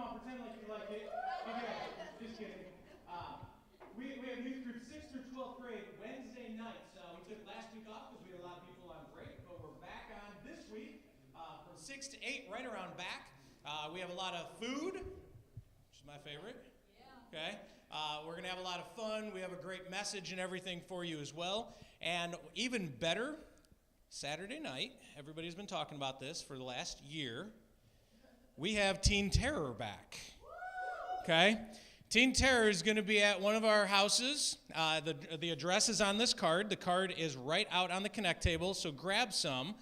Come on, pretend like you like it. Okay, just kidding. We have youth group 6th through 12th grade Wednesday nights. We took last week off because we had a lot of people on break, but we're back on this week from 6 to 8, right around back. We have a lot of food, which is my favorite. Okay. We're going to have a lot of fun. We have a great message and everything for you as well. And even better, Saturday night, everybody's been talking about this for the last year, we have Teen Terror back. Okay? Teen Terror is going to be at one of our houses. The address is on this card. The card is right out on the Connect table, so grab some.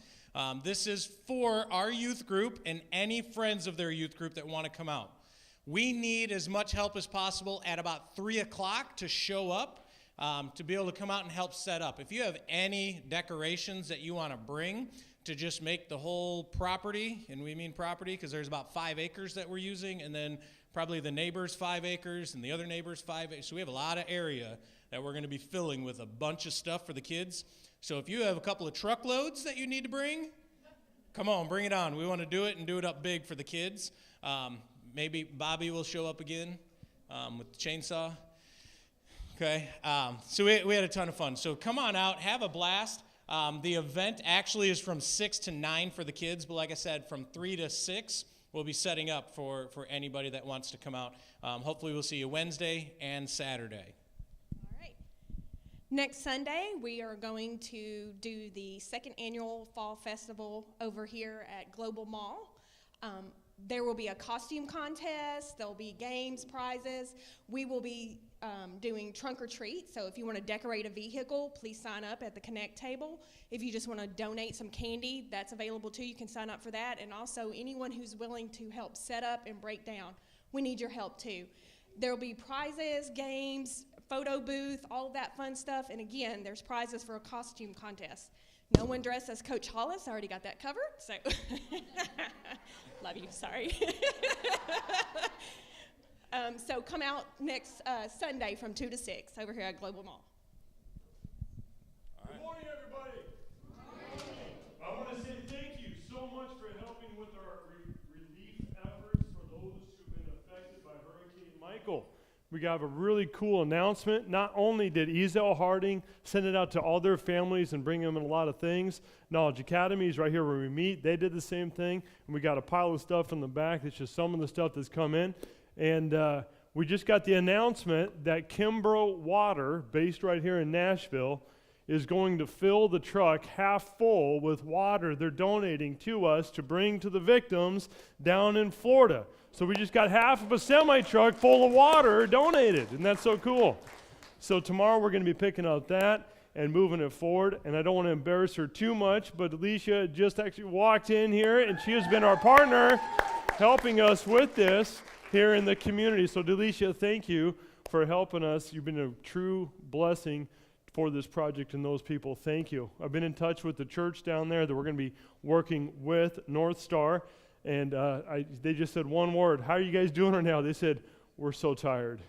This is for our youth group and any friends of their youth group that want to come out. We need as much help as possible at about 3 o'clock to show up, to be able to come out and help set up. If you have any decorations that you want to bring to just make the whole property, and we mean property because there's about 5 acres that we're using, and then probably the neighbor's 5 acres, and the other neighbor's 5 acres. So we have a lot of area that we're going to be filling with a bunch of stuff for the kids. So if you have a couple of truckloads that you need to bring, come on, bring it on. We want to do it and do it up big for the kids. Maybe Bobby will show up again with the chainsaw. Okay, so we had a ton of fun. So come on out, have a blast. The event actually is from 6 to 9 for the kids, but like I said, from 3 to 6, we'll be setting up for anybody that wants to come out. Hopefully we'll see you Wednesday and Saturday. All right. Next Sunday, we are going to do the 2nd annual Fall Festival over here at Global Mall. There will be a costume contest. There'll be games, prizes. We will be doing trunk or treat. So if you want to decorate a vehicle, please sign up at the Connect table. If you just want to donate some candy, that's available too. You can sign up for that. And also anyone who's willing to help set up and break down, we need your help too. There'll be prizes, games, photo booth, all of that fun stuff. And again, there's prizes for a costume contest. No one dressed as Coach Hollis. I already got that covered. So love you. Sorry. So come out next Sunday from 2 to 6 over here at Global Mall. All right. Good morning, everybody. Good morning. I want to say thank you so much for helping with our relief efforts for those who've been affected by Hurricane Michael. We got a really cool announcement. Not only did Ezel Harding send it out to all their families and bring them in a lot of things, Knowledge Academy is right here where we meet. They did the same thing, and we got a pile of stuff in the back. It's just some of the stuff that's come in. And we just got the announcement that Kimbrough Water, based right here in Nashville, is going to fill the truck half full with water they're donating to us to bring to the victims down in Florida. So we just got half of a semi-truck full of water donated, and that's so cool. So tomorrow we're going to be picking up that and moving it forward, and I don't want to embarrass her too much, but Alicia just actually walked in here, and she has been our partner helping us with this here in the community. So Delicia, thank you for helping us. You've been a true blessing for this project and those people. Thank you. I've been in touch with the church down there that we're going to be working with, North Star, and they just said one word. How are you guys doing right now? They said, we're so tired.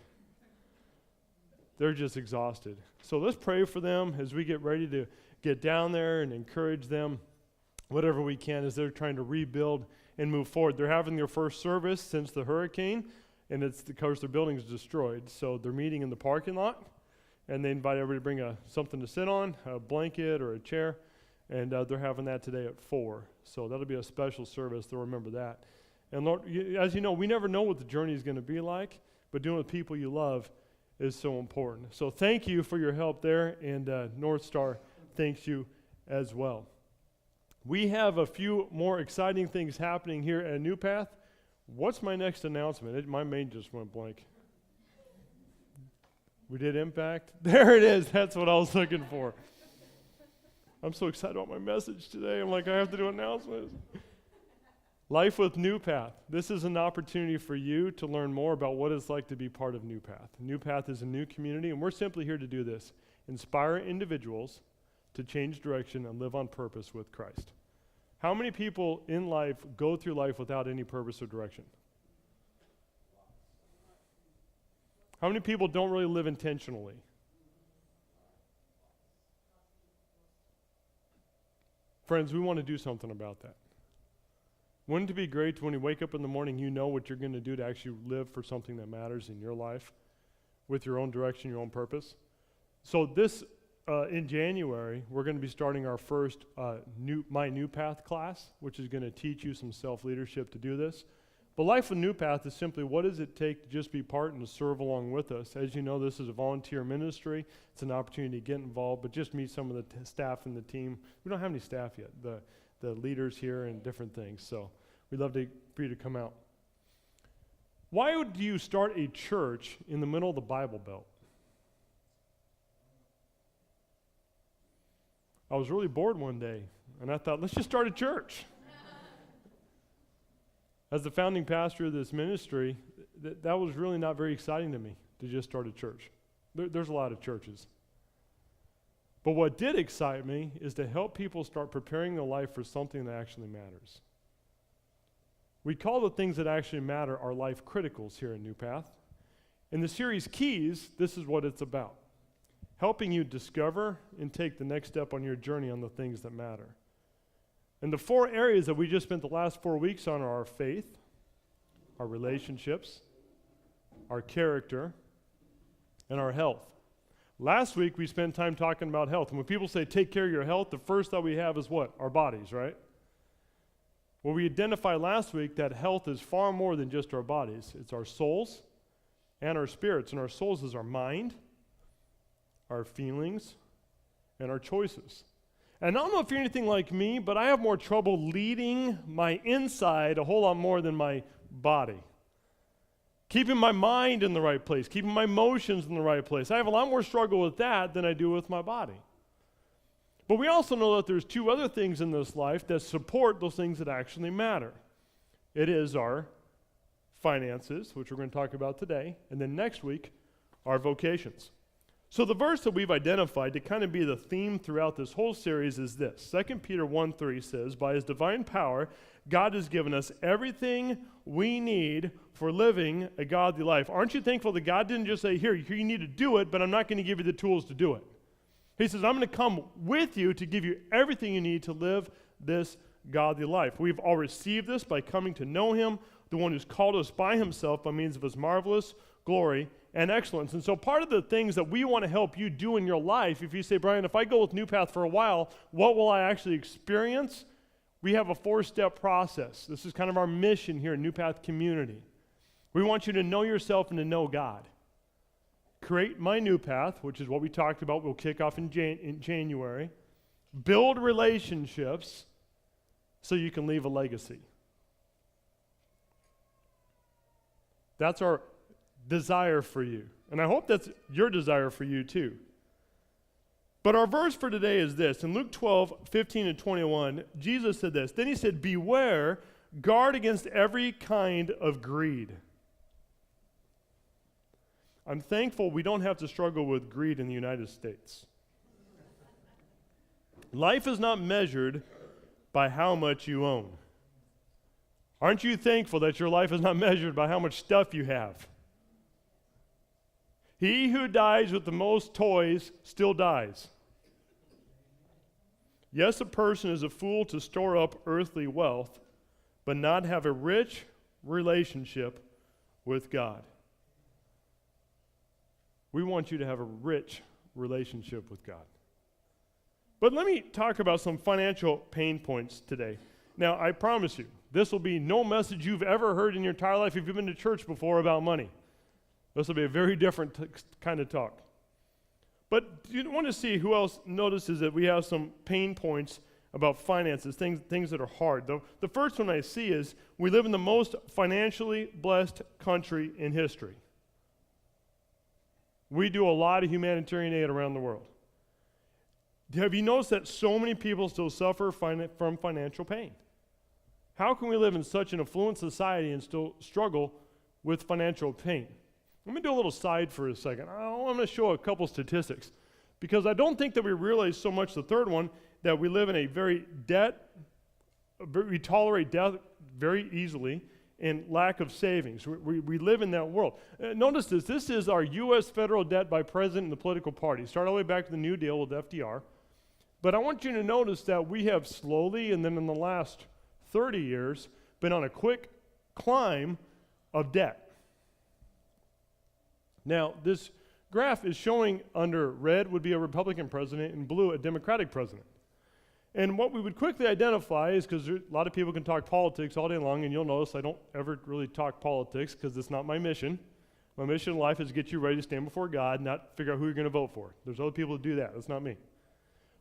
They're just exhausted. So let's pray for them as we get ready to get down there and encourage them whatever we can as they're trying to rebuild and move forward. They're having their first service since the hurricane, and it's because their building's destroyed. So they're meeting in the parking lot, and they invite everybody to bring something to sit on, a blanket or a chair, and they're having that today at 4. So that'll be a special service. They'll remember that. And Lord, as you know, we never know what the journey is going to be like, but doing it with people you love is so important. So thank you for your help there, and North Star thanks you as well. We have a few more exciting things happening here at NewPath. What's my next announcement? My main just went blank. We did Impact. There it is. That's what I was looking for. I'm so excited about my message today. I'm like, I have to do announcements. Life with NewPath. This is an opportunity for you to learn more about what it's like to be part of NewPath. NewPath is a new community, and we're simply here to do this. Inspire individuals to change direction and live on purpose with Christ. How many people in life go through life without any purpose or direction? How many people don't really live intentionally? Friends, we want to do something about that. Wouldn't it be great when you wake up in the morning, you know what you're going to do to actually live for something that matters in your life with your own direction, your own purpose? So this, in January, we're going to be starting our first My NewPath class, which is going to teach you some self-leadership to do this. But life with NewPath is simply, what does it take to just be part and to serve along with us? As you know, this is a volunteer ministry. It's an opportunity to get involved, but just meet some of the staff and the team. We don't have any staff yet, the leaders here and different things. So we'd love for you to come out. Why would you start a church in the middle of the Bible Belt? I was really bored one day, and I thought, let's just start a church. As the founding pastor of this ministry, that was really not very exciting to me, to just start a church. There's a lot of churches. But what did excite me is to help people start preparing their life for something that actually matters. We call the things that actually matter our life criticals here in NewPath. In the series Keys, this is what it's about. Helping you discover and take the next step on your journey on the things that matter. And the 4 areas that we just spent the last 4 weeks on are our faith, our relationships, our character, and our health. Last week, we spent time talking about health. And when people say take care of your health, the first thought we have is what? Our bodies, right? Well, we identified last week that health is far more than just our bodies. It's our souls and our spirits. And our souls is our mind, our feelings, and our choices. And I don't know if you're anything like me, but I have more trouble leading my inside a whole lot more than my body. Keeping my mind in the right place, keeping my emotions in the right place. I have a lot more struggle with that than I do with my body. But we also know that there's 2 other things in this life that support those things that actually matter. It is our finances, which we're going to talk about today, and then next week, our vocations. So the verse that we've identified to kind of be the theme throughout this whole series is this. 2 Peter 1:3 says, by his divine power, God has given us everything we need for living a godly life. Aren't you thankful that God didn't just say, here you need to do it, but I'm not going to give you the tools to do it. He says, I'm going to come with you to give you everything you need to live this godly life. We've all received this by coming to know him, the one who's called us by himself by means of his marvelous glory and excellence. And so part of the things that we want to help you do in your life, if you say, Brian, if I go with NewPath for a while, what will I actually experience? We have a 4-step process. This is kind of our mission here in NewPath community. We want you to know yourself and to know God. Create My NewPath, which is what we talked about. We'll kick off in January. Build relationships so you can leave a legacy. That's our desire for you. And I hope that's your desire for you too. But our verse for today is this. In Luke 12:15-21, Jesus said this. Then he said, beware, guard against every kind of greed. I'm thankful we don't have to struggle with greed in the United States. Life is not measured by how much you own. Aren't you thankful that your life is not measured by how much stuff you have? He who dies with the most toys still dies. Yes, a person is a fool to store up earthly wealth, but not have a rich relationship with God. We want you to have a rich relationship with God. But let me talk about some financial pain points today. Now, I promise you, this will be no message you've ever heard in your entire life if you've been to church before about money. This will be a very different kind of talk. But you want to see who else notices that we have some pain points about finances, things that are hard. The first one I see is we live in the most financially blessed country in history. We do a lot of humanitarian aid around the world. Have you noticed that so many people still suffer from financial pain? How can we live in such an affluent society and still struggle with financial pain? Let me do a little side for a second. I'm going to show a couple statistics because I don't think that we realize so much, the third one, that we live in we tolerate debt very easily and lack of savings. We live in that world. Notice this is our U.S. federal debt by president and the political party. Start all the way back to the New Deal with FDR. But I want you to notice that we have slowly, and then in the last 30 years, been on a quick climb of debt. Now, this graph is showing under red would be a Republican president and blue a Democratic president. And what we would quickly identify is, because a lot of people can talk politics all day long, and you'll notice I don't ever really talk politics because it's not my mission. My mission in life is to get you ready to stand before God, not figure out who you're going to vote for. There's other people who do that. That's not me.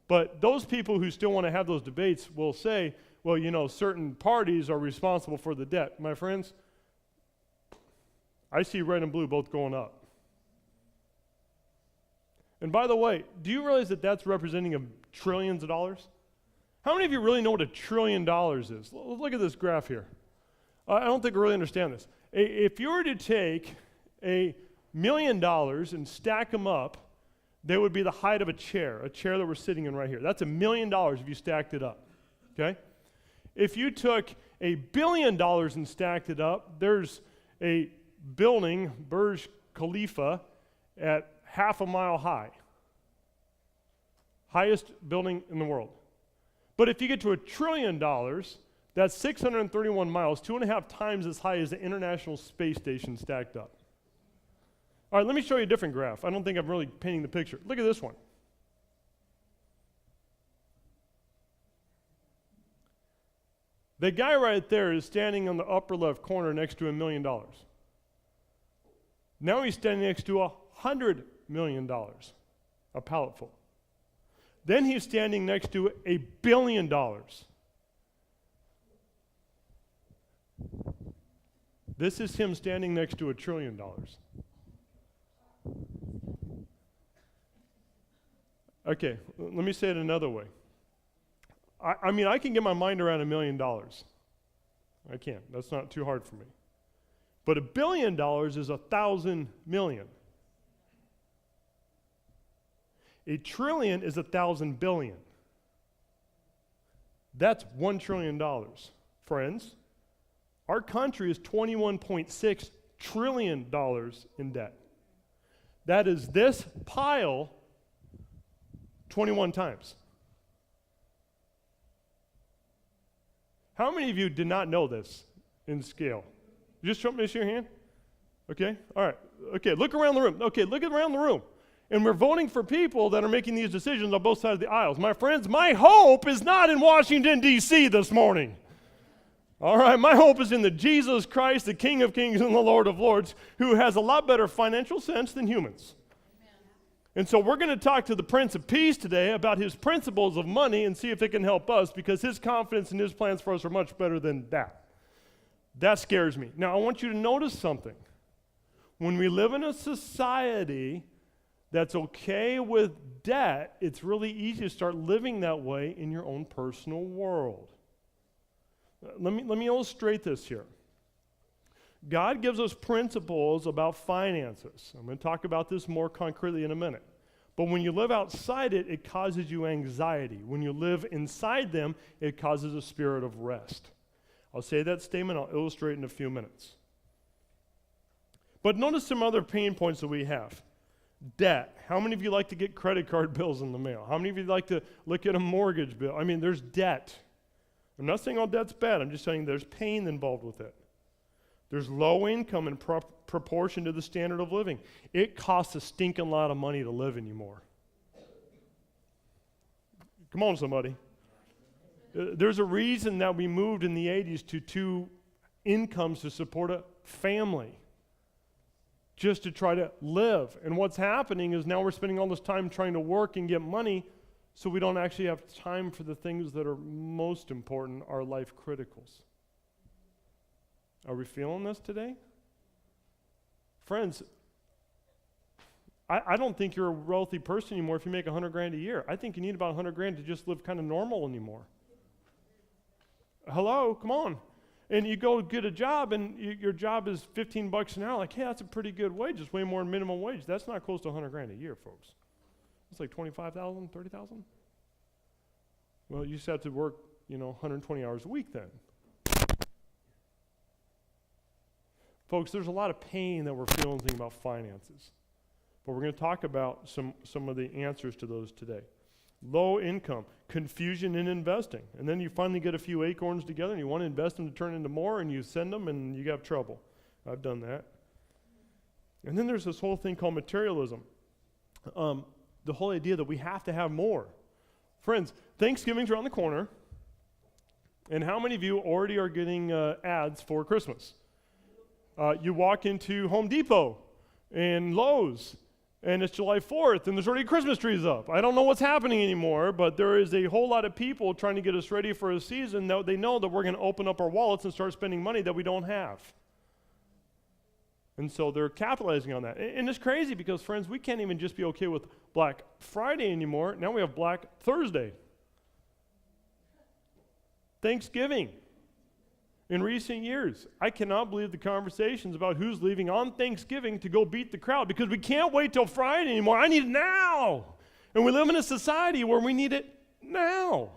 But those people who still want to have those debates will say, well, you know, certain parties are responsible for the debt. My friends, I see red and blue both going up. And by the way, do you realize that that's representing trillions of dollars? How many of you really know what $1 trillion is? Look at this graph here. I don't think I really understand this. If you were to take $1 million and stack them up, they would be the height of a chair that we're sitting in right here. That's $1 million if you stacked it up, okay? If you took $1 billion and stacked it up, there's a building, Burj Khalifa, at half a mile high. Highest building in the world. But if you get to $1 trillion, that's 631 miles, 2.5 times as high as the International Space Station stacked up. All right, let me show you a different graph. I don't think I'm really painting the picture. Look at this one. The guy right there is standing on the upper left corner next to $1 million. Now he's standing next to $100 million, a pallet full. Then he's standing next to $1 billion. This is him standing next to $1 trillion. Okay, let me say it another way. I mean, I can get my mind around $1 million. I can. That's not too hard for me. But $1 billion is 1,000 million. $1 trillion is 1,000 billion. That's $1 trillion. Friends, our country is $21.6 trillion in debt. That is this pile 21 times. How many of you did not know this in scale? Just show me your hand. Okay, all right. Okay, look around the room. Okay, look around the room. And we're voting for people that are making these decisions on both sides of the aisles. My friends, my hope is not in Washington, D.C. this morning. All right, my hope is in the Jesus Christ, the King of Kings and the Lord of Lords, who has a lot better financial sense than humans. Amen. And so we're going to talk to the Prince of Peace today about his principles of money and see if it can help us, because his confidence and his plans for us are much better than that. That scares me. Now, I want you to notice something. When we live in a society that's okay with debt, it's really easy to start living that way in your own personal world. Let me illustrate this here. God gives us principles about finances. I'm going to talk about this more concretely in a minute. But when you live outside it, it causes you anxiety. When you live inside them, it causes a spirit of rest. I'll say that statement, I'll illustrate in a few minutes. But notice some other pain points that we have. Debt. How many of you like to get credit card bills in the mail? How many of you like to look at a mortgage bill? I mean, there's debt. I'm not saying all debt's bad. I'm just saying there's pain involved with it. There's low income in proportion to the standard of living. It costs a stinking lot of money to live anymore. Come on, somebody. There's a reason that we moved in the 80s to 2 incomes to support a family, just to try to live. And what's happening is now we're spending all this time trying to work and get money, so we don't actually have time for the things that are most important, our life criticals. Are we feeling this today? Friends, I don't think you're a wealthy person anymore if you make $100,000 a year. I think you need about $100,000 to just live kind of normal anymore. Hello, come on. And you go get a job, and your job is $15 an hour. Like, hey, that's a pretty good wage. It's way more than minimum wage. That's not close to $100,000 a year, folks. It's like $25,000, $30,000. Well, you just have to work, 120 hours a week then. Folks, there's a lot of pain that we're feeling about finances. But we're going to talk about some of the answers to those today. low income, confusion in investing. And then you finally get a few acorns together and you want to invest them to turn into more, and you send them and you have trouble. I've done that. And then there's this whole thing called materialism. The whole idea that we have to have more. Friends, Thanksgiving's around the corner. And how many of you already are getting ads for Christmas? You walk into Home Depot and Lowe's, and it's July 4th, and there's already Christmas trees up. I don't know what's happening anymore, but there is a whole lot of people trying to get us ready for a season that they know that we're going to open up our wallets and start spending money that we don't have. And so they're capitalizing on that. And it's crazy because, friends, we can't even just be okay with Black Friday anymore. Now we have Black Thursday. Thanksgiving. In recent years, I cannot believe the conversations about who's leaving on Thanksgiving to go beat the crowd because we can't wait till Friday anymore. I need it now. And we live in a society where we need it now.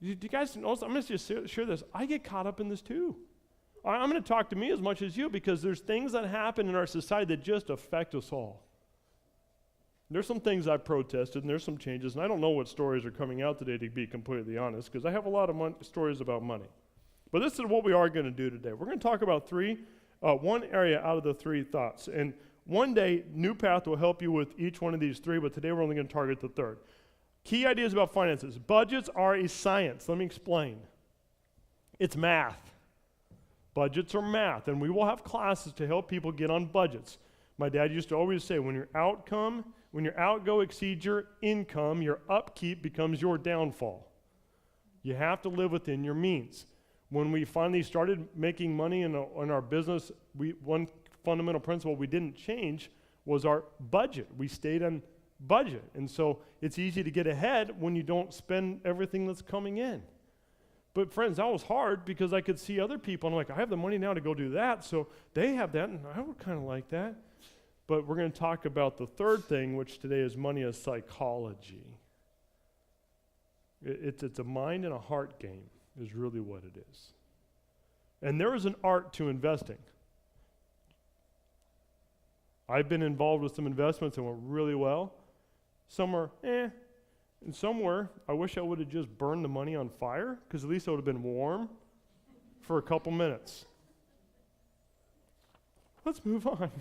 Do you guys notice? I'm going to just share this. I get caught up in this too. I'm going to talk to me as much as you because there's things that happen in our society that just affect us all. There's some things I've protested, and there's some changes, and I don't know what stories are coming out today, to be completely honest, because I have a lot of stories about money. But this is what we are going to do today. We're going to talk about one area out of the three thoughts. And one day, NewPath will help you with each one of these three, but today we're only going to target the third. Key ideas about finances. Budgets are a science. Let me explain. It's math. Budgets are math, and we will have classes to help people get on budgets. My dad used to always say, when your outgo exceeds your income, your upkeep becomes your downfall. You have to live within your means. When we finally started making money in our business, one fundamental principle we didn't change was our budget. We stayed on budget. And so it's easy to get ahead when you don't spend everything that's coming in. But friends, that was hard because I could see other people, and I'm like, I have the money now to go do that, so they have that, and I would kind of like that. But we're going to talk about the third thing, which today is money as psychology. It's a mind and a heart game is really what it is. And there is an art to investing. I've been involved with some investments that went really well. Some are and somewhere I wish I would have just burned the money on fire because at least it would have been warm for a couple minutes. Let's move on.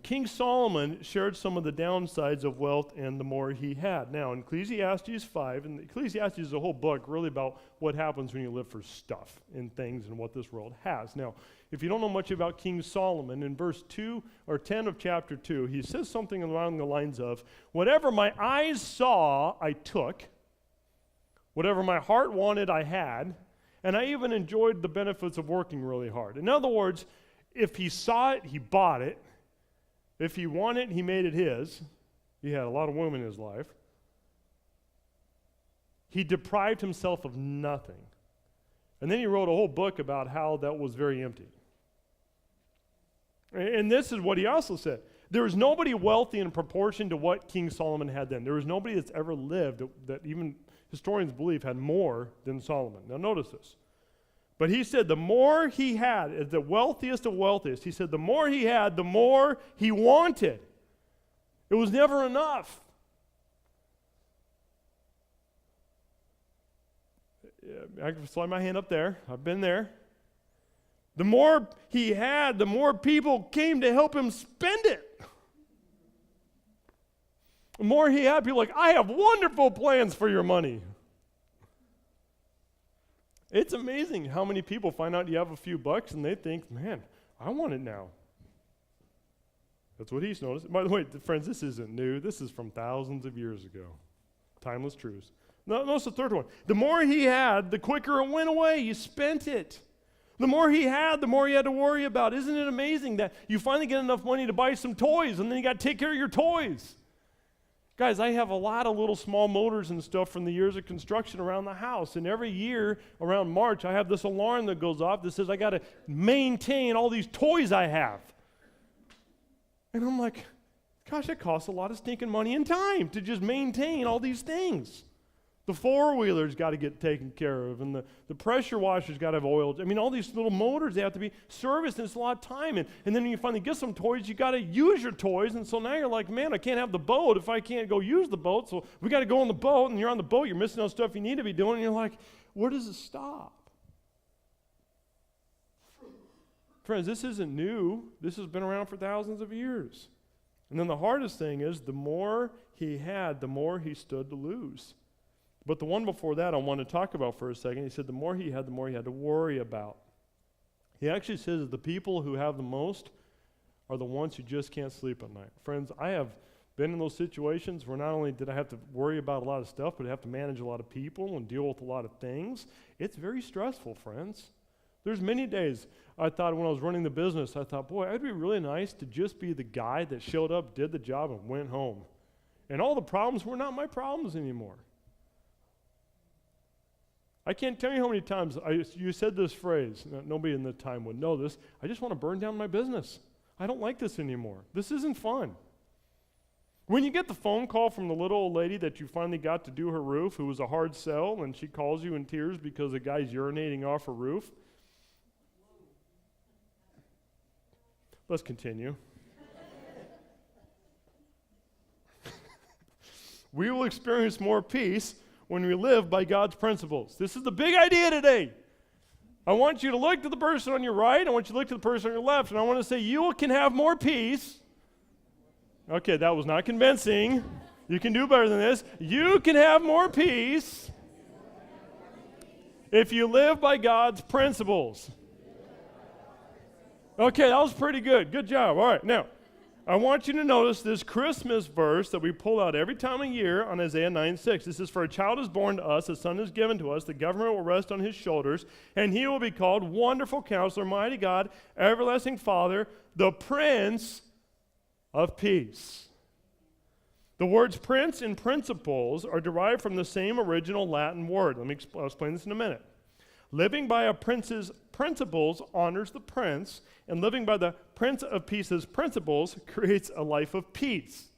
King Solomon shared some of the downsides of wealth and the more he had. Now, in Ecclesiastes 5, and Ecclesiastes is a whole book really about what happens when you live for stuff and things and what this world has. Now, if you don't know much about King Solomon, in verse 2 or 10 of chapter 2, he says something along the lines of, whatever my eyes saw, I took. Whatever my heart wanted, I had. And I even enjoyed the benefits of working really hard. In other words, if he saw it, he bought it. If he wanted it, he made it his. He had a lot of women in his life. He deprived himself of nothing. And then he wrote a whole book about how that was very empty. And this is what he also said. There was nobody wealthy in proportion to what King Solomon had then. There was nobody that's ever lived that even historians believe had more than Solomon. Now notice this. But he said the more he had, as the wealthiest of wealthiest, he said the more he had, the more he wanted. It was never enough. I can slide my hand up there. I've been there. The more he had, the more people came to help him spend it. The more he had, people were like, I have wonderful plans for your money. It's amazing how many people find out you have a few bucks and they think, man, I want it now. That's what he's noticed. By the way, friends, this isn't new. This is from thousands of years ago. Timeless truths. Notice the third one. The more he had, the quicker it went away. You spent it. The more he had, the more he had to worry about. Isn't it amazing that you finally get enough money to buy some toys and then you got to take care of your toys? Guys, I have a lot of little small motors and stuff from the years of construction around the house. And every year around March, I have this alarm that goes off that says I got to maintain all these toys I have. And I'm like, gosh, it costs a lot of stinking money and time to just maintain all these things. The four-wheeler's got to get taken care of, and the pressure washer's got to have oil. I mean, all these little motors, they have to be serviced, and it's a lot of time. And then when you finally get some toys, you got to use your toys. And so now you're like, man, I can't have the boat if I can't go use the boat. So we got to go on the boat, and you're on the boat. You're missing out stuff you need to be doing, and you're like, where does it stop? Friends, this isn't new. This has been around for thousands of years. And then the hardest thing is the more he had, the more he stood to lose. But the one before that I want to talk about for a second. He said the more he had to worry about. He actually says that the people who have the most are the ones who just can't sleep at night. Friends, I have been in those situations where not only did I have to worry about a lot of stuff, but I have to manage a lot of people and deal with a lot of things. It's very stressful, friends. There's many days I thought when I was running the business, I thought, boy, it'd be really nice to just be the guy that showed up, did the job, and went home. And all the problems were not my problems anymore. I can't tell you how many times you said this phrase. Nobody in the time would know this. I just want to burn down my business. I don't like this anymore. This isn't fun. When you get the phone call from the little old lady that you finally got to do her roof, who was a hard sell, and she calls you in tears because the guy's urinating off her roof. Let's continue. We will experience more peace when we live by God's principles. This is the big idea today. I want you to look to the person on your right. I want you to look to the person on your left. And I want to say, you can have more peace. Okay, that was not convincing. You can do better than this. You can have more peace if you live by God's principles. Okay, that was pretty good. Good job. All right, now, I want you to notice this Christmas verse that we pull out every time of year on Isaiah 9:6. This is, for a child is born to us, a son is given to us, the government will rest on his shoulders, and he will be called Wonderful Counselor, Mighty God, Everlasting Father, the Prince of Peace. The words prince and principles are derived from the same original Latin word. I'll explain this in a minute. Living by a prince's principles honors the prince, and living by the Prince of Peace's principles creates a life of peace.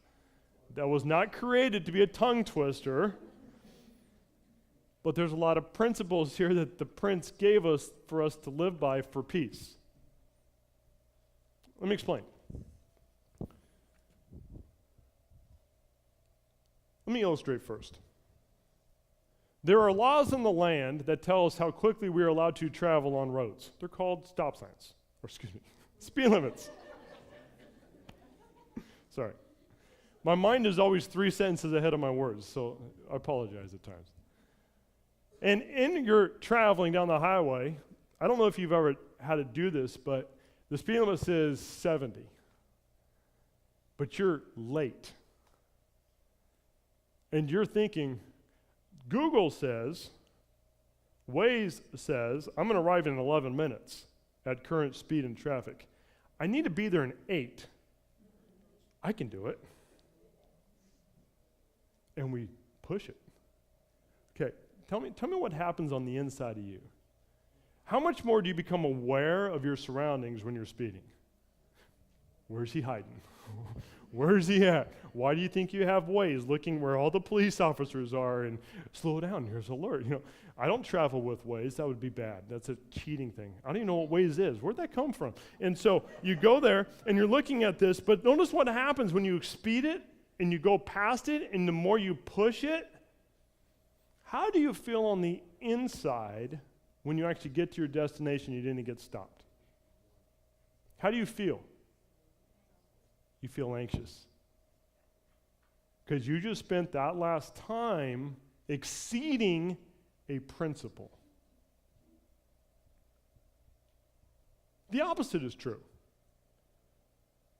That was not created to be a tongue twister, but there's a lot of principles here that the prince gave us for us to live by for peace. Let me explain. Let me illustrate first. There are laws in the land that tell us how quickly we are allowed to travel on roads. They're called stop signs, or speed limits. Sorry. My mind is always 3 sentences ahead of my words, so I apologize at times. And in your traveling down the highway, I don't know if you've ever had to do this, but the speed limit says 70. But you're late. And you're thinking, Google says, Waze says, I'm going to arrive in 11 minutes at current speed and traffic. I need to be there in 8. I can do it. And we push it. Okay, tell me what happens on the inside of you. How much more do you become aware of your surroundings when you're speeding? Where's he hiding? Where's he at? Why do you think you have Waze looking where all the police officers are and slow down, here's alert? You know, I don't travel with Waze. That would be bad. That's a cheating thing. I don't even know what Waze is. Where'd that come from? And so you go there and you're looking at this, but notice what happens when you speed it and you go past it, and the more you push it, how do you feel on the inside when you actually get to your destination and you didn't get stopped? How do you feel? You feel anxious. Because you just spent that last time exceeding a principle. The opposite is true.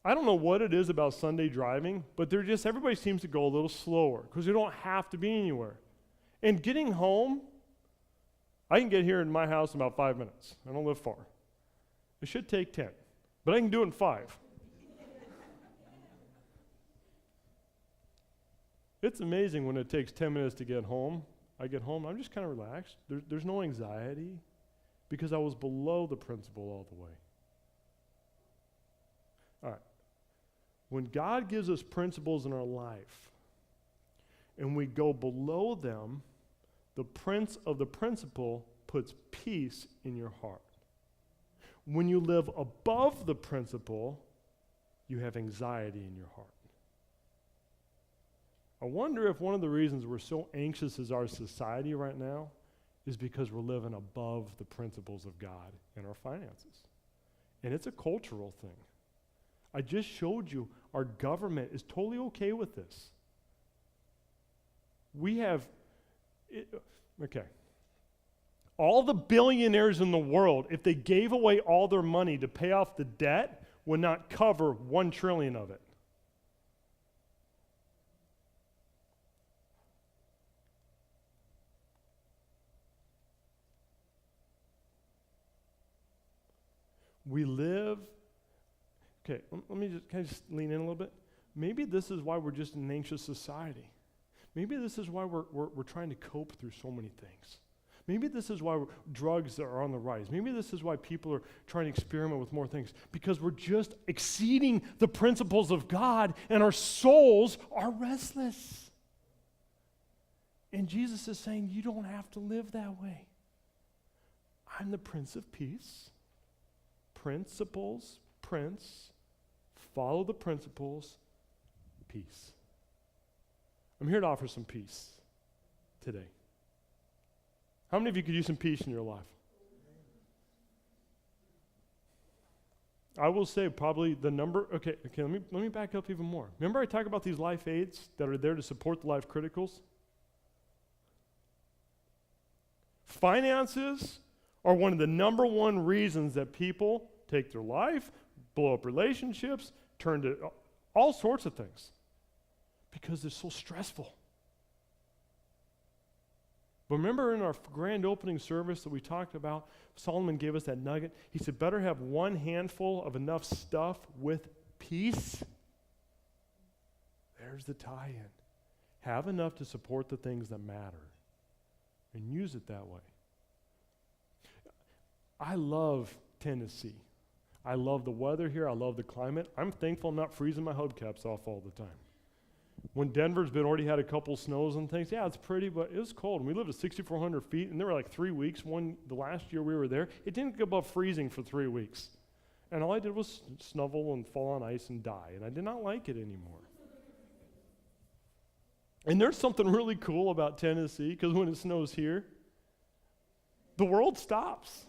I don't know what it is about Sunday driving, but everybody seems to go a little slower because you don't have to be anywhere. And getting home, I can get here in my house in about 5 minutes. I don't live far. It should take 10, but I can do it in 5. It's amazing when it takes 10 minutes to get home. I get home, I'm just kind of relaxed. There's no anxiety because I was below the principle all the way. All right. When God gives us principles in our life and we go below them, The prince of the principle puts peace in your heart. When you live above the principle, you have anxiety in your heart. I wonder if one of the reasons we're so anxious as our society right now is because we're living above the principles of God in our finances. And it's a cultural thing. I just showed you our government is totally okay with this. We have, all the billionaires in the world, if they gave away all their money to pay off the debt, would not cover 1 trillion of it. We live, let me just, can I just lean in a little bit? Maybe this is why we're just an anxious society. Maybe this is why we're trying to cope through so many things. Maybe this is why drugs are on the rise. Maybe this is why people are trying to experiment with more things, because we're just exceeding the principles of God and our souls are restless. And Jesus is saying, you don't have to live that way. I'm the Prince of Peace. Principles, prince, follow the principles, peace. I'm here to offer some peace today. How many of you could use some peace in your life? I will say probably the number, let me back up even more. Remember I talk about these life aids that are there to support the life criticals? Finances are one of the number one reasons that people take their life, blow up relationships, turn to all sorts of things because they're so stressful. But remember in our grand opening service that we talked about, Solomon gave us that nugget. He said, better have one handful of enough stuff with peace. There's the tie-in. Have enough to support the things that matter and use it that way. I love Tennessee. I love the weather here. I love the climate. I'm thankful I'm not freezing my hubcaps off all the time. When Denver's already had a couple snows and things, yeah, it's pretty, but it was cold. And we lived at 6,400 feet, and there were like 3 weeks. The last year we were there, it didn't get above freezing for 3 weeks. And all I did was snuffle and fall on ice and die, and I did not like it anymore. And there's something really cool about Tennessee, because when it snows here, the world stops.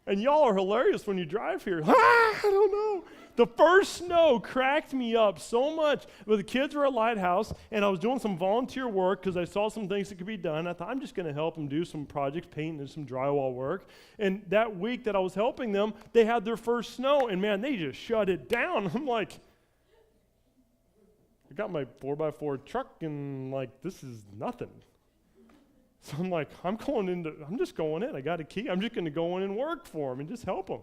And y'all are hilarious when you drive here. I don't know. The first snow cracked me up so much. But the kids were at Lighthouse, and I was doing some volunteer work because I saw some things that could be done. I thought, I'm just going to help them do some projects, painting and some drywall work. And that week that I was helping them, they had their first snow, and man, they just shut it down. I'm like, I got my 4x4 truck, and like, this is nothing. So I'm like, I'm just going in. I got a key. I'm just going to go in and work for them and just help them.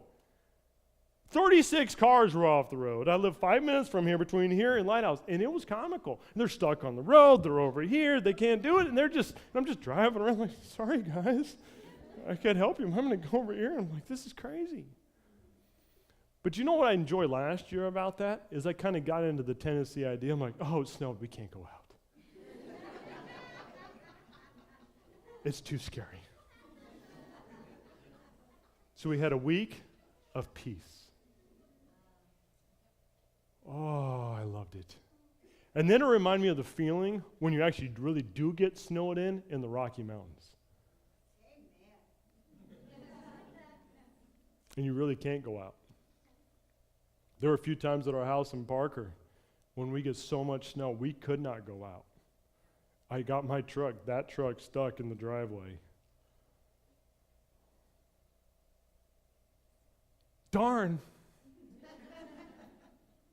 36 cars were off the road. I live 5 minutes from here, between here and Lighthouse, and it was comical. And they're stuck on the road. They're over here. They can't do it, and I'm just driving around like, sorry, guys. I can't help you. I'm going to go over here. I'm like, this is crazy. But you know what I enjoyed last year about that is I kind of got into the Tennessee idea. I'm like, oh, it snowed. We can't go out. It's too scary. So we had a week of peace. Oh, I loved it. And then it reminded me of the feeling when you actually really do get snowed in the Rocky Mountains. And you really can't go out. There were a few times at our house in Parker when we get so much snow, we could not go out. I got my truck, that truck stuck in the driveway. Darn.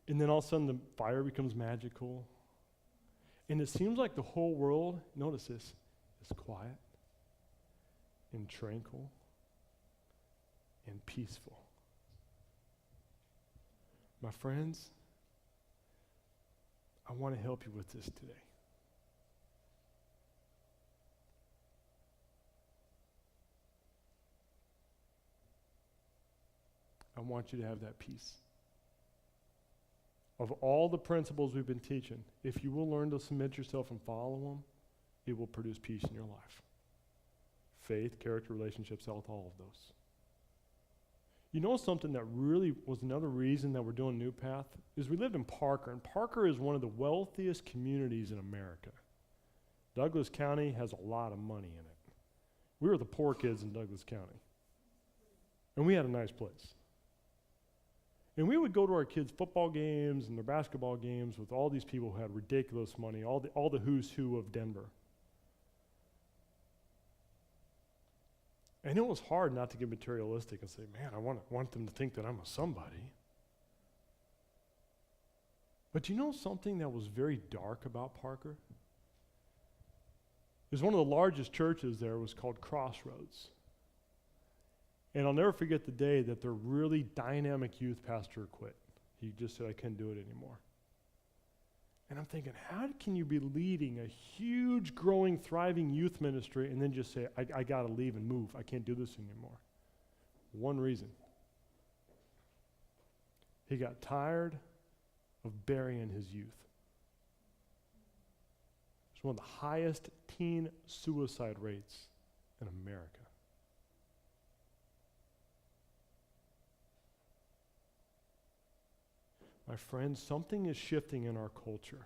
And then all of a sudden the fire becomes magical. And it seems like the whole world, notice this, is quiet and tranquil and peaceful. My friends, I want to help you with this today. I want you to have that peace. Of all the principles we've been teaching, if you will learn to submit yourself and follow them, it will produce peace in your life. Faith, character, relationships, health, all of those. You know something that really was another reason that we're doing NewPath is we lived in Parker, and Parker is one of the wealthiest communities in America. Douglas County has a lot of money in it. We were the poor kids in Douglas County. And we had a nice place. And we would go to our kids' football games and their basketball games with all these people who had ridiculous money, all the who's who of Denver. And it was hard not to get materialistic and say, man, I want them to think that I'm a somebody. But you know something that was very dark about Parker? It was one of the largest churches there was called Crossroads. And I'll never forget the day that their really dynamic youth pastor quit. He just said, I couldn't do it anymore. And I'm thinking, how can you be leading a huge, growing, thriving youth ministry and then just say, I got to leave and move. I can't do this anymore. One reason. He got tired of burying his youth. It's one of the highest teen suicide rates in America. My friends, something is shifting in our culture.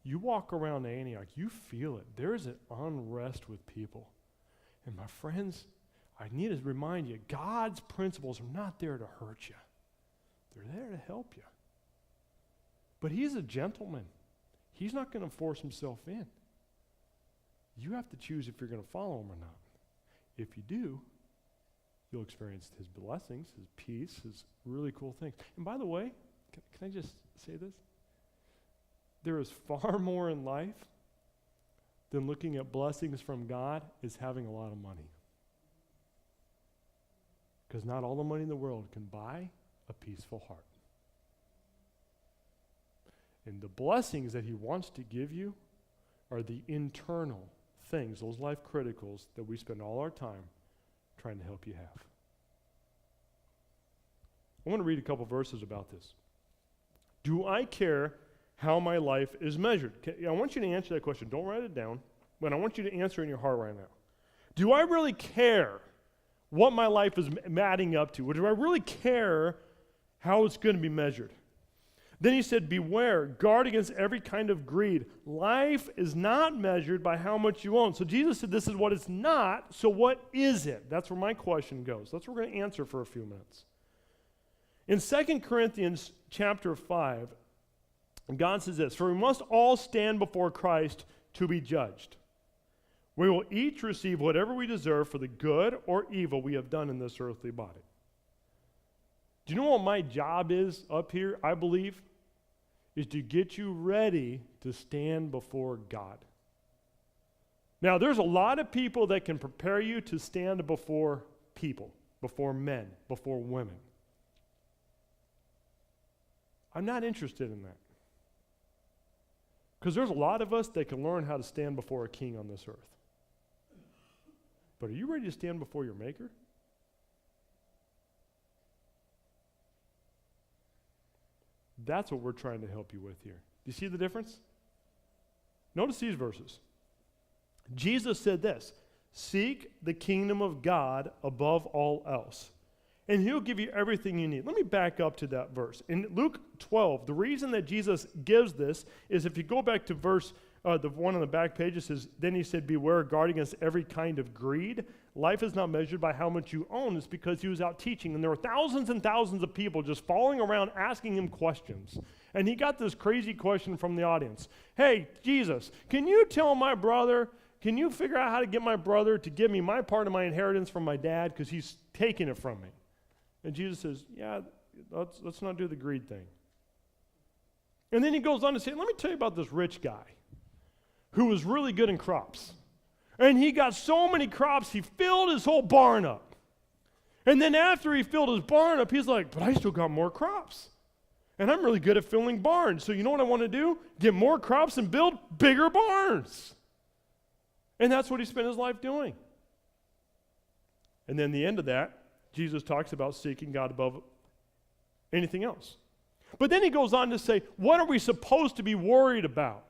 You walk around Antioch, you feel it. There is an unrest with people. And my friends, I need to remind you, God's principles are not there to hurt you. They're there to help you. But he's a gentleman. He's not going to force himself in. You have to choose if you're going to follow him or not. If you do, you'll experience his blessings, his peace, his really cool things. And by the way, can I just say this? There is far more in life than looking at blessings from God is having a lot of money. Because not all the money in the world can buy a peaceful heart. And the blessings that he wants to give you are the internal things, those life criticals that we spend all our time trying to help you have. I want to read a couple verses about this. Do I care how my life is measured? I want you to answer that question. Don't write it down, but I want you to answer in your heart right now. Do I really care what my life is adding up to? Or do I really care how it's going to be measured? Then he said, beware, guard against every kind of greed. Life is not measured by how much you own. So Jesus said this is what it's not, so what is it? That's where my question goes. That's what we're going to answer for a few minutes. In 2 Corinthians chapter 5, God says this, for we must all stand before Christ to be judged. We will each receive whatever we deserve for the good or evil we have done in this earthly body. Do you know what my job is up here, I believe? Is to get you ready to stand before God. Now, there's a lot of people that can prepare you to stand before people, before men, before women. I'm not interested in that. Because there's a lot of us that can learn how to stand before a king on this earth. But are you ready to stand before your Maker? That's what we're trying to help you with here. Do you see the difference? Notice these verses. Jesus said this, seek the kingdom of God above all else, and he'll give you everything you need. Let me back up to that verse. In Luke 12, the reason that Jesus gives this is if you go back to verse, the one on the back page, it says, then he said, beware, guard against every kind of greed. Life is not measured by how much you own. It's because he was out teaching, and there were thousands and thousands of people just following around asking him questions. And he got this crazy question from the audience. Hey, Jesus, can you tell my brother, can you figure out how to get my brother to give me my part of my inheritance from my dad because he's taking it from me? And Jesus says, yeah, let's not do the greed thing. And then he goes on to say, let me tell you about this rich guy who was really good in crops. And he got so many crops, he filled his whole barn up. And then after he filled his barn up, he's like, but I still got more crops. And I'm really good at filling barns. So you know what I want to do? Get more crops and build bigger barns. And that's what he spent his life doing. And then the end of that, Jesus talks about seeking God above anything else. But then he goes on to say, what are we supposed to be worried about?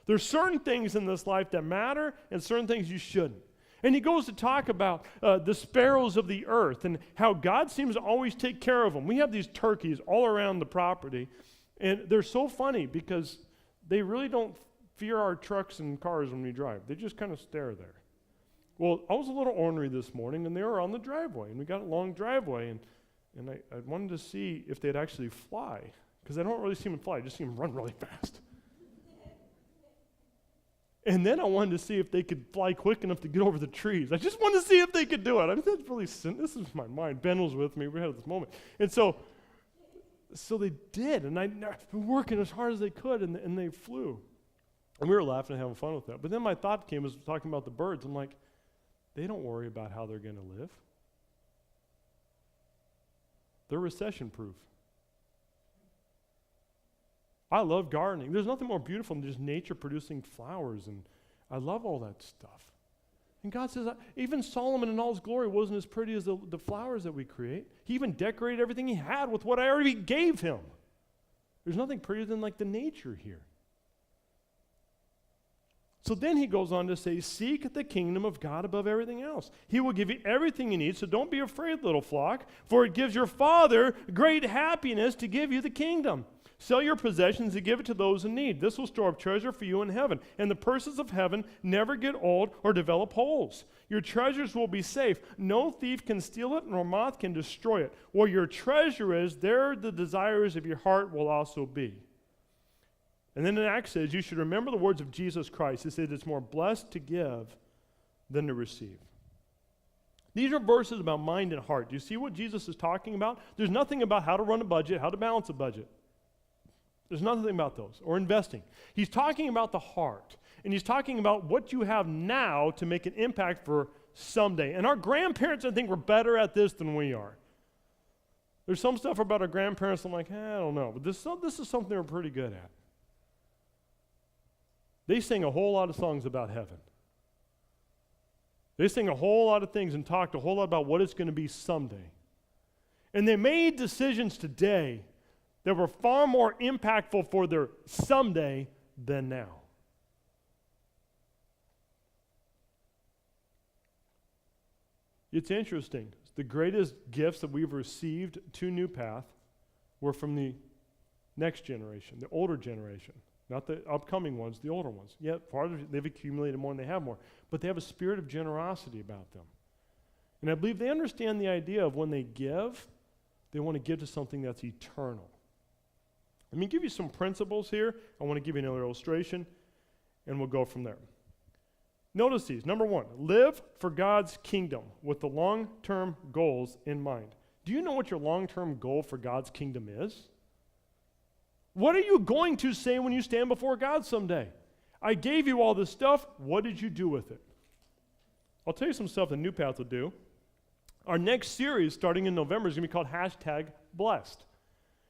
There's certain things in this life that matter and certain things you shouldn't. And he goes to talk about the sparrows of the earth and how God seems to always take care of them. We have these turkeys all around the property, and they're so funny because they really don't fear our trucks and cars when we drive. They just kind of stare there. Well, I was a little ornery this morning, and they were on the driveway, and we got a long driveway, and I wanted to see if they'd actually fly, because I don't really see them fly. I just see them run really fast. And then I wanted to see if they could fly quick enough to get over the trees. I just wanted to see if they could do it. I mean, that's really this is my mind. Ben was with me. We had this moment. And so they did. And I've been working as hard as they could, and they flew. And we were laughing and having fun with that. But then my thought came as talking about the birds. I'm like, they don't worry about how they're going to live. They're recession-proof. I love gardening. There's nothing more beautiful than just nature producing flowers, and I love all that stuff. And God says, even Solomon in all his glory wasn't as pretty as the flowers that we create. He even decorated everything he had with what I already gave him. There's nothing prettier than like the nature here. So then he goes on to say, seek the kingdom of God above everything else. He will give you everything you need, so don't be afraid, little flock, for it gives your Father great happiness to give you the kingdom. Sell your possessions and give it to those in need. This will store up treasure for you in heaven. And the purses of heaven never get old or develop holes. Your treasures will be safe. No thief can steal it, nor moth can destroy it. Where your treasure is, there the desires of your heart will also be. And then in Acts says, you should remember the words of Jesus Christ. He said, it's more blessed to give than to receive. These are verses about mind and heart. Do you see what Jesus is talking about? There's nothing about how to run a budget, how to balance a budget. There's nothing about those, or investing. He's talking about the heart, and he's talking about what you have now to make an impact for someday. And our grandparents, I think, were better at this than we are. There's some stuff about our grandparents I'm like, I don't know, but this is something they're pretty good at. They sing a whole lot of songs about heaven. They sing a whole lot of things and talked a whole lot about what it's going to be someday. And they made decisions today that were far more impactful for their someday than now. It's interesting. The greatest gifts that we've received to NewPath were from the next generation, the older generation. Not the upcoming ones, the older ones. Yet, they've accumulated more and they have more. But they have a spirit of generosity about them. And I believe they understand the idea of when they give, they want to give to something that's eternal. Let me give you some principles here. I want to give you another illustration, and we'll go from there. Notice these. Number one, live for God's kingdom with the long-term goals in mind. Do you know what your long-term goal for God's kingdom is? What are you going to say when you stand before God someday? I gave you all this stuff. What did you do with it? I'll tell you some stuff that NewPath will do. Our next series, starting in November, is going to be called #Blessed.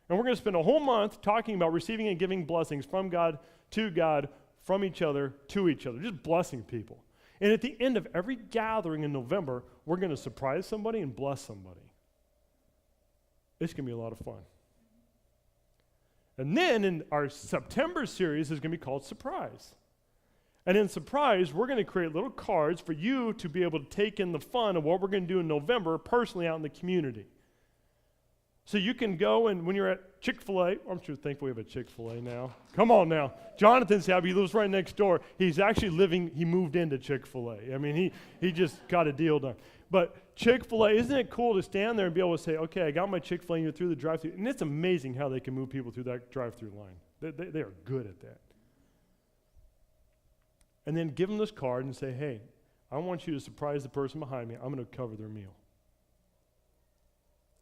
And we're going to spend a whole month talking about receiving and giving blessings from God, from each other, to each other, just blessing people. And at the end of every gathering in November, we're going to surprise somebody and bless somebody. It's going to be a lot of fun. And then in our September series is going to be called Surprise. And in Surprise, we're going to create little cards for you to be able to take in the fun of what we're going to do in November personally out in the community. So you can go and when you're at Chick-fil-A, I'm sure thankful we have a Chick-fil-A now. Come on now. Jonathan's happy. He lives right next door. He's actually he moved into Chick-fil-A. I mean, he just got a deal done. But Chick-fil-A, isn't it cool to stand there and be able to say, okay, I got my Chick-fil-A and you're through the drive-thru. And it's amazing how they can move people through that drive-thru line. They are good at that. And then give them this card and say, hey, I want you to surprise the person behind me. I'm going to cover their meal.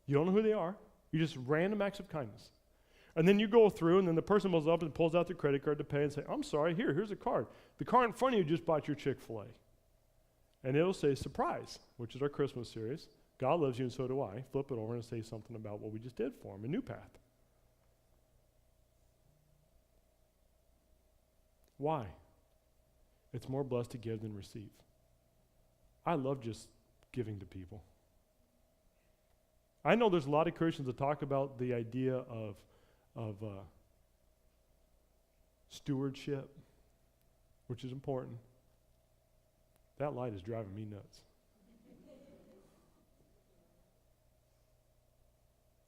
You don't know who they are. You just random acts of kindness. And then you go through, and then the person goes up and pulls out their credit card to pay and say, I'm sorry, here's a card. The car in front of you just bought your Chick-fil-A. And it'll say surprise, which is our Christmas series. God loves you and so do I. Flip it over and say something about what we just did for him, a NewPath. Why? It's more blessed to give than receive. I love just giving to people. I know there's a lot of Christians that talk about the idea of stewardship. which is important. That light is driving me nuts.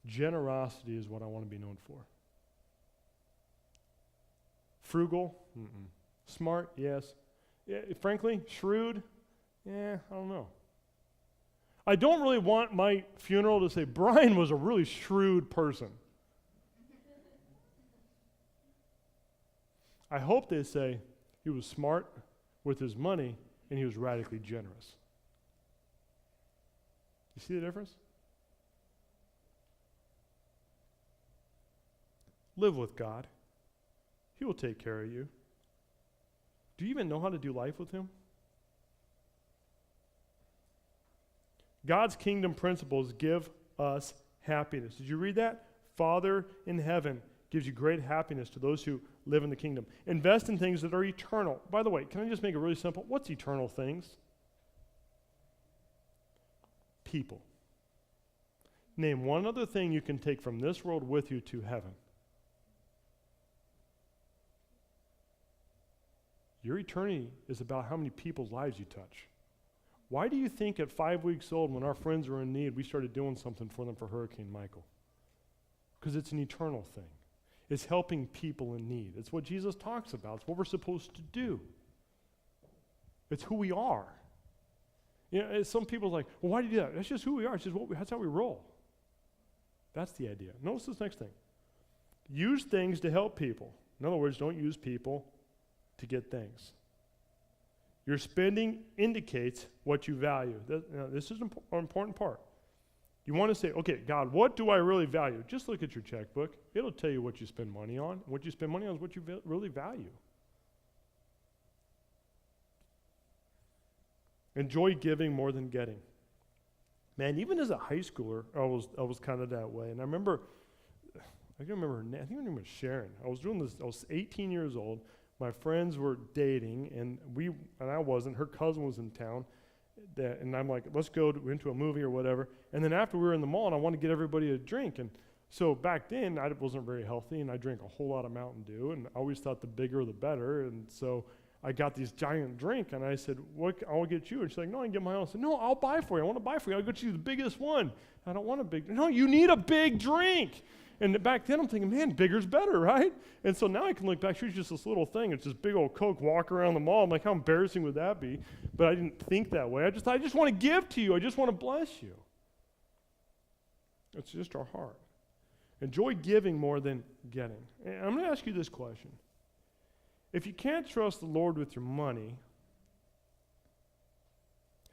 Generosity is what I want to be known for. Frugal? Mm-mm. Smart? Yes. Yeah, frankly, shrewd? I don't know. I don't really want my funeral to say, Brian was a really shrewd person. I hope they say he was smart with his money and he was radically generous. You see the difference? Live with God. He will take care of you. Do you even know how to do life with him? God's kingdom principles give us happiness. Did you read that? Father in heaven gives you great happiness to those who live in the kingdom. Invest in things that are eternal. By the way, can I just make it really simple? What's eternal things? People. Name one other thing you can take from this world with you to heaven. Your eternity is about how many people's lives you touch. Why do you think at 5 weeks old, when our friends were in need, we started doing something for them for Hurricane Michael? Because it's an eternal thing. It's helping people in need. It's what Jesus talks about. It's what we're supposed to do. It's who we are. You know, some people are like, well, why do you do that? That's just who we are. It's just that's how we roll. That's the idea. Notice this next thing. Use things to help people. In other words, don't use people to get things. Your spending indicates what you value. This is an important part. You want to say, okay, God, what do I really value? Just look at your checkbook. It'll tell you what you spend money on. What you spend money on is what you really value. Enjoy giving more than getting. Man, even as a high schooler, I was kind of that way. And I remember Sharon. I was doing this. I was 18 years old. My friends were dating, and I wasn't. Her cousin was in town, and I'm like, let's go into a movie or whatever. And then after we were in the mall, and I wanted to get everybody a drink. And so back then, I wasn't very healthy, and I drank a whole lot of Mountain Dew, and I always thought the bigger the better. And so I got this giant drink, and I said, I'll get you. And she's like, no, I can get my own. I said, no, I'll buy for you. I want to buy for you. I'll get you the biggest one. I don't want a big. No, you need a big drink. And back then, I'm thinking, man, bigger's better, right? And so now I can look back. She's just this little thing. It's this big old Coke, walk around the mall. I'm like, how embarrassing would that be? But I didn't think that way. I just want to give to you. I just want to bless you. It's just our heart. Enjoy giving more than getting. And I'm going to ask you this question. If you can't trust the Lord with your money,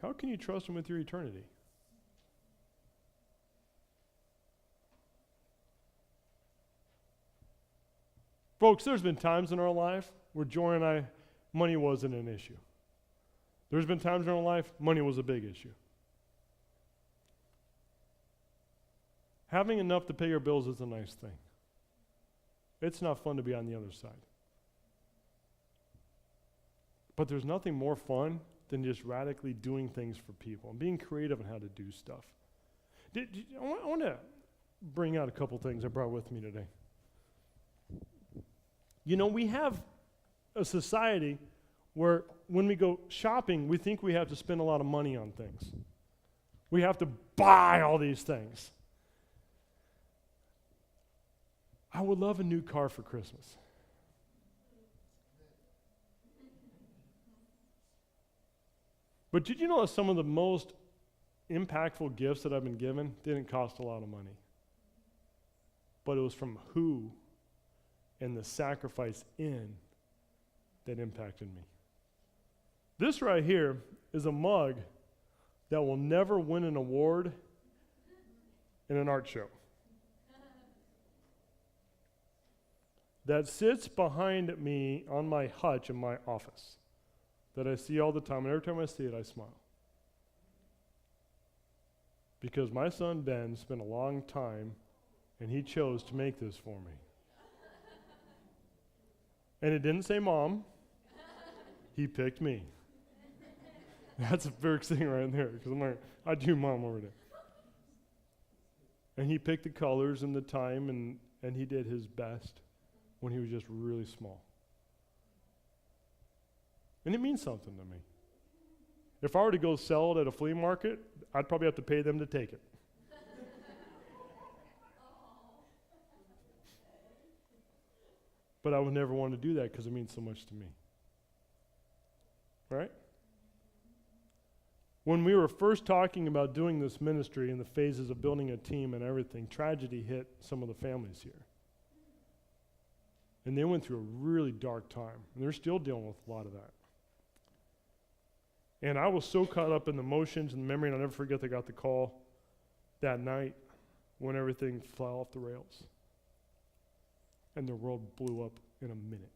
how can you trust him with your eternity? Folks, there's been times in our life where Joy and I, money wasn't an issue. There's been times in our life, money was a big issue. Having enough to pay your bills is a nice thing. It's not fun to be on the other side. But there's nothing more fun than just radically doing things for people and being creative in how to do stuff. I want to bring out a couple things I brought with me today. You know, we have a society where when we go shopping, we think we have to spend a lot of money on things. We have to buy all these things. I would love a new car for Christmas. But did you know that some of the most impactful gifts that I've been given didn't cost a lot of money? But it was from who and the sacrifice in that impacted me. This right here is a mug that will never win an award in an art show. That sits behind me on my hutch in my office that I see all the time, and every time I see it, I smile. Because my son Ben spent a long time, and he chose to make this for me. And it didn't say mom. He picked me. That's a big thing right there, because I'm like, I do mom over there. And he picked the colors and the time, and he did his best when he was just really small. And it means something to me. If I were to go sell it at a flea market, I'd probably have to pay them to take it. But I would never want to do that because it means so much to me. Right? When we were first talking about doing this ministry and the phases of building a team and everything, tragedy hit some of the families here. And they went through a really dark time. And they're still dealing with a lot of that. And I was so caught up in the emotions and the memory, and I'll never forget they got the call that night when everything fell off the rails. And the world blew up in a minute.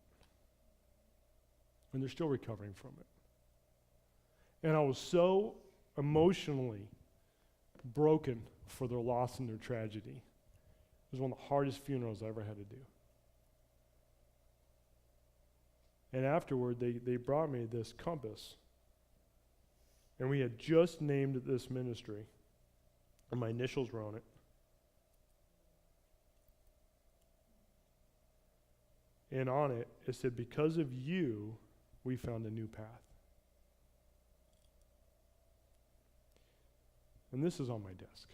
And they're still recovering from it. And I was so emotionally broken for their loss and their tragedy. It was one of the hardest funerals I ever had to do. And afterward, they brought me this compass. And we had just named this ministry. And my initials were on it. And on it, it said, because of you, we found a new path. And this is on my desk.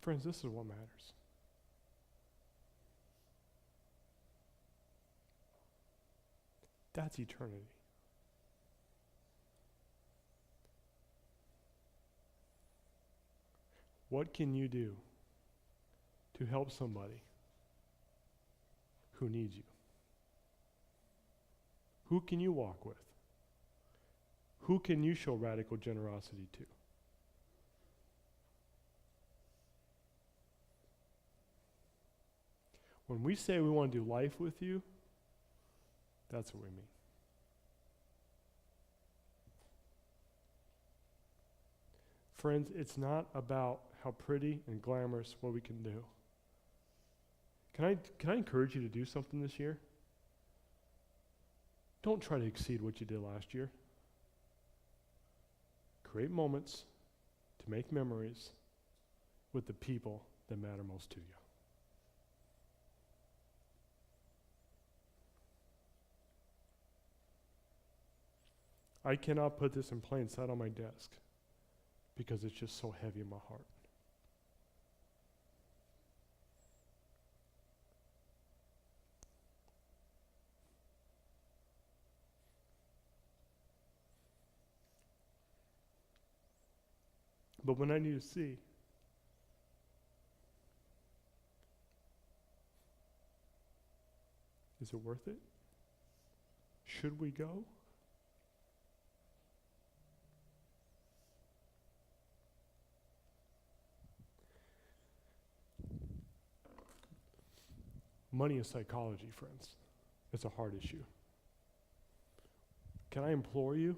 Friends, this is what matters. That's eternity. What can you do to help somebody who needs you? Who can you walk with? Who can you show radical generosity to? When we say we want to do life with you, that's what we mean. Friends, it's not about how pretty and glamorous what we can do. Can I encourage you to do something this year? Don't try to exceed what you did last year. Create moments to make memories with the people that matter most to you. I cannot put this in plain sight on my desk because it's just so heavy in my heart. But when I need to see, is it worth it? Should we go? Money is psychology, friends. It's a hard issue. Can I implore you?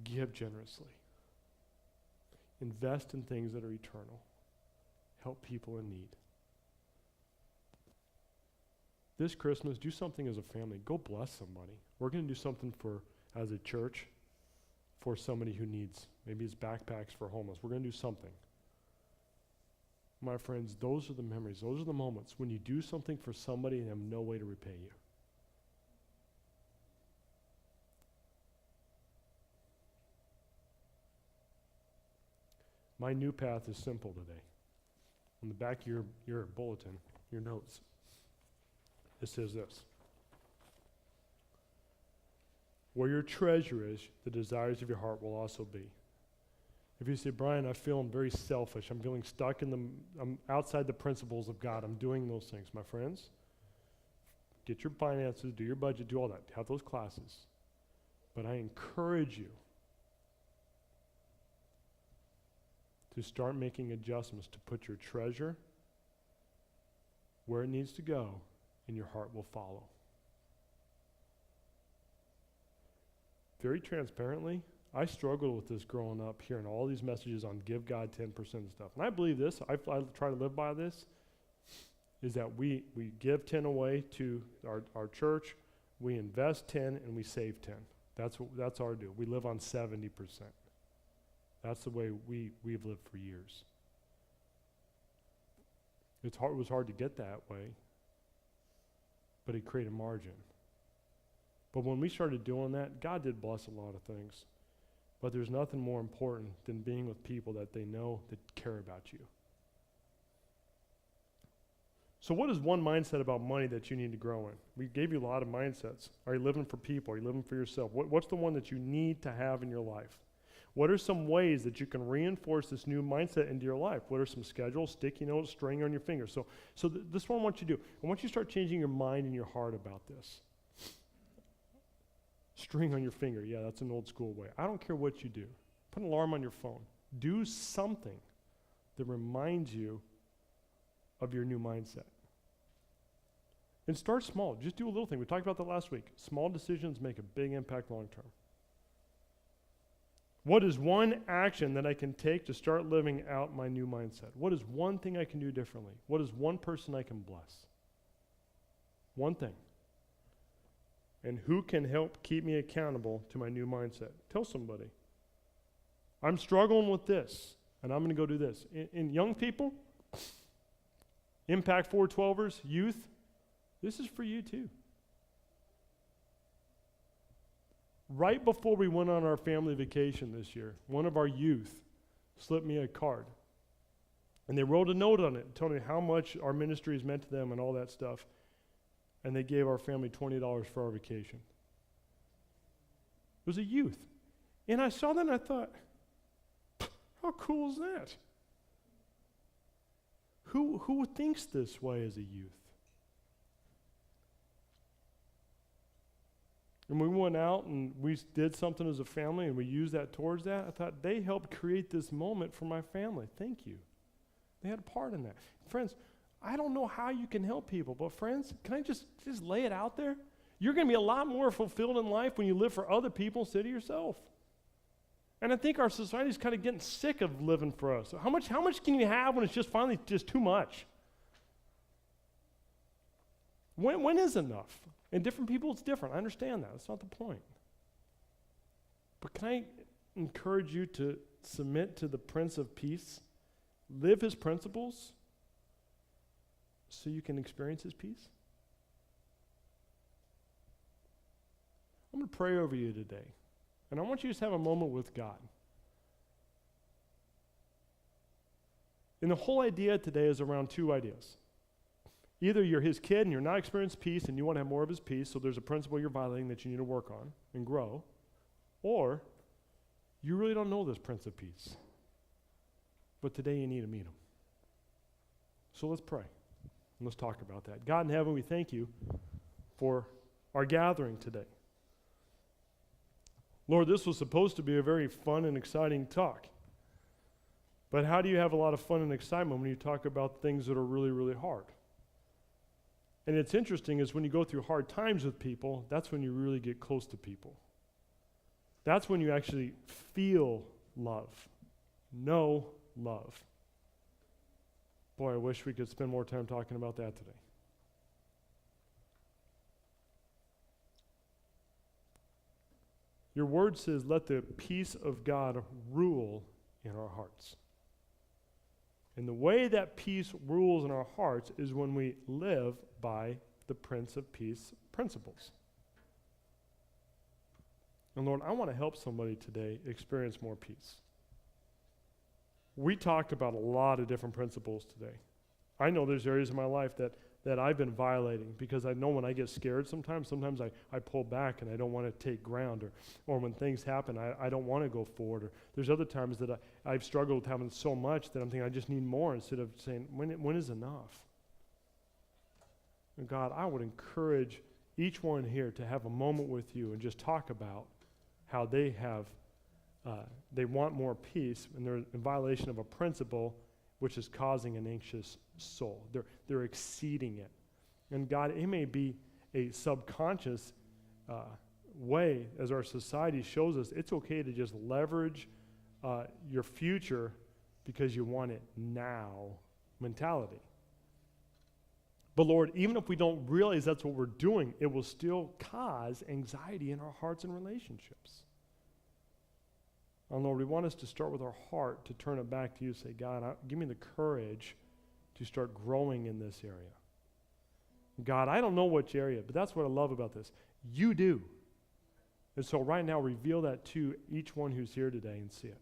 Give generously. Invest in things that are eternal. Help people in need. This Christmas, do something as a family. Go bless somebody. We're going to do something as a church for somebody who needs, maybe it's backpacks for homeless. We're going to do something. My friends, those are the memories. Those are the moments when you do something for somebody and have no way to repay you. My NewPath is simple today. On the back of your bulletin, your notes, it says this. Where your treasure is, the desires of your heart will also be. If you say, Brian, I feel I'm very selfish. I'm feeling stuck I'm outside the principles of God. I'm doing those things. My friends, get your finances, do your budget, do all that. Have those classes. But I encourage you to start making adjustments to put your treasure where it needs to go, and your heart will follow. Very transparently, I struggled with this growing up, hearing all these messages on give God 10% and stuff. And I believe this, I try to live by this, is that we give 10 away to our church, we invest 10, and we save 10. That's our deal. We live on 70%. That's the way we've lived for years. It was hard to get that way, but it created margin. But when we started doing that, God did bless a lot of things. But there's nothing more important than being with people that they know that care about you. So what is one mindset about money that you need to grow in? We gave you a lot of mindsets. Are you living for people? Are you living for yourself? What's the one that you need to have in your life? What are some ways that you can reinforce this new mindset into your life? What are some schedules, sticky notes, string on your finger? So this is what I want you to do. I want you to start changing your mind and your heart about this. String on your finger. Yeah, that's an old school way. I don't care what you do. Put an alarm on your phone. Do something that reminds you of your new mindset. And start small. Just do a little thing. We talked about that last week. Small decisions make a big impact long term. What is one action that I can take to start living out my new mindset? What is one thing I can do differently? What is one person I can bless? One thing. And who can help keep me accountable to my new mindset? Tell somebody. I'm struggling with this, and I'm going to go do this. In young people, Impact 412ers, youth, this is for you too. Right before we went on our family vacation this year, one of our youth slipped me a card. And they wrote a note on it telling me how much our ministry has meant to them and all that stuff. And they gave our family $20 for our vacation. It was a youth. And I saw that and I thought, how cool is that? Who thinks this way as a youth? And we went out and we did something as a family and we used that towards that. I thought they helped create this moment for my family. Thank you. They had a part in that. Friends, I don't know how you can help people, but friends, can I just lay it out there? You're going to be a lot more fulfilled in life when you live for other people instead of yourself. And I think our society is kind of getting sick of living for us. How much can you have when it's just finally just too much? When is enough? And different people, it's different. I understand that. That's not the point. But can I encourage you to submit to the Prince of Peace? Live his principles so you can experience his peace? I'm going to pray over you today. And I want you to just have a moment with God. And the whole idea today is around two ideas. Either you're his kid and you're not experiencing peace and you want to have more of his peace, so there's a principle you're violating that you need to work on and grow. Or you really don't know this Prince of Peace. But today you need to meet him. So let's pray. And let's talk about that. God in heaven, we thank you for our gathering today. Lord, this was supposed to be a very fun and exciting talk. But how do you have a lot of fun and excitement when you talk about things that are really, really hard? And it's interesting is when you go through hard times with people, that's when you really get close to people. That's when you actually feel love, know love. Boy, I wish we could spend more time talking about that today. Your word says, let the peace of God rule in our hearts. And the way that peace rules in our hearts is when we live by the Prince of Peace principles. And Lord, I want to help somebody today experience more peace. We talked about a lot of different principles today. I know there's areas in my life that I've been violating because I know when I get scared sometimes I pull back and I don't want to take ground, or when things happen, I don't want to go forward. Or there's other times that I've struggled with having so much that I'm thinking I just need more instead of saying, when is enough? And God, I would encourage each one here to have a moment with you and just talk about how they want more peace and they're in violation of a principle which is causing an anxious soul. They're exceeding it. And God, it may be a subconscious way, as our society shows us, it's okay to just leverage your future because you want it now mentality. But Lord, even if we don't realize that's what we're doing, it will still cause anxiety in our hearts and relationships. And Lord, we want us to start with our heart, to turn it back to you, say, God, give me the courage to start growing in this area. God, I don't know which area, but that's what I love about this. You do. And so right now, reveal that to each one who's here today and see it.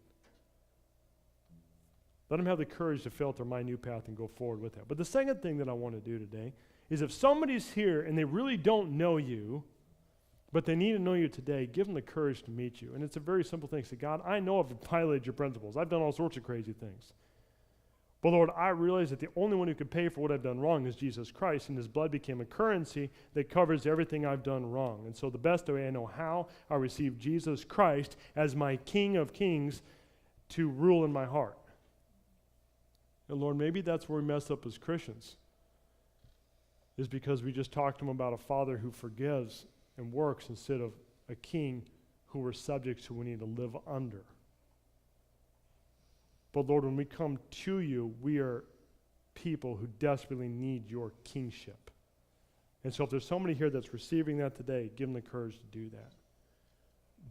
Let them have the courage to filter my new path and go forward with that. But the second thing that I want to do today is if somebody's here and they really don't know you, but they need to know you today, give them the courage to meet you. And it's a very simple thing. Say, God, I know I've violated your principles. I've done all sorts of crazy things. But Lord, I realize that the only one who could pay for what I've done wrong is Jesus Christ, and his blood became a currency that covers everything I've done wrong. And so the best way I know how, I receive Jesus Christ as my King of Kings to rule in my heart. And Lord, maybe that's where we mess up as Christians, is because we just talked to him about a father who forgives and works instead of a king who we're subject to, we need to live under. But Lord, when we come to you, we are people who desperately need your kingship. And so if there's somebody here that's receiving that today, give them the courage to do that.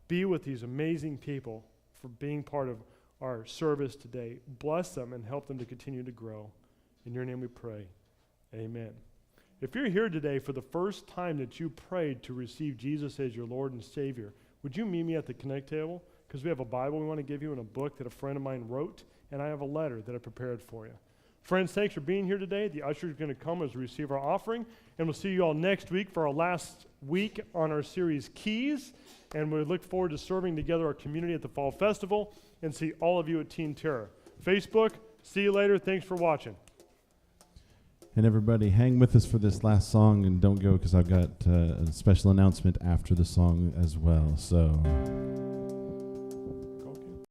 Be with these amazing people for being part of our service today. Bless them and help them to continue to grow. In your name we pray. Amen. If you're here today for the first time that you prayed to receive Jesus as your Lord and Savior, would you meet me at the Connect table? Because we have a Bible we want to give you and a book that a friend of mine wrote, and I have a letter that I prepared for you. Friends, thanks for being here today. The usher is going to come as we receive our offering, and we'll see you all next week for our last week on our series Keys, and we look forward to serving together our community at the Fall Festival, and see all of you at Teen Terror. Facebook, see you later. Thanks for watching. And everybody, hang with us for this last song, and don't go because I've got a special announcement after the song as well. So.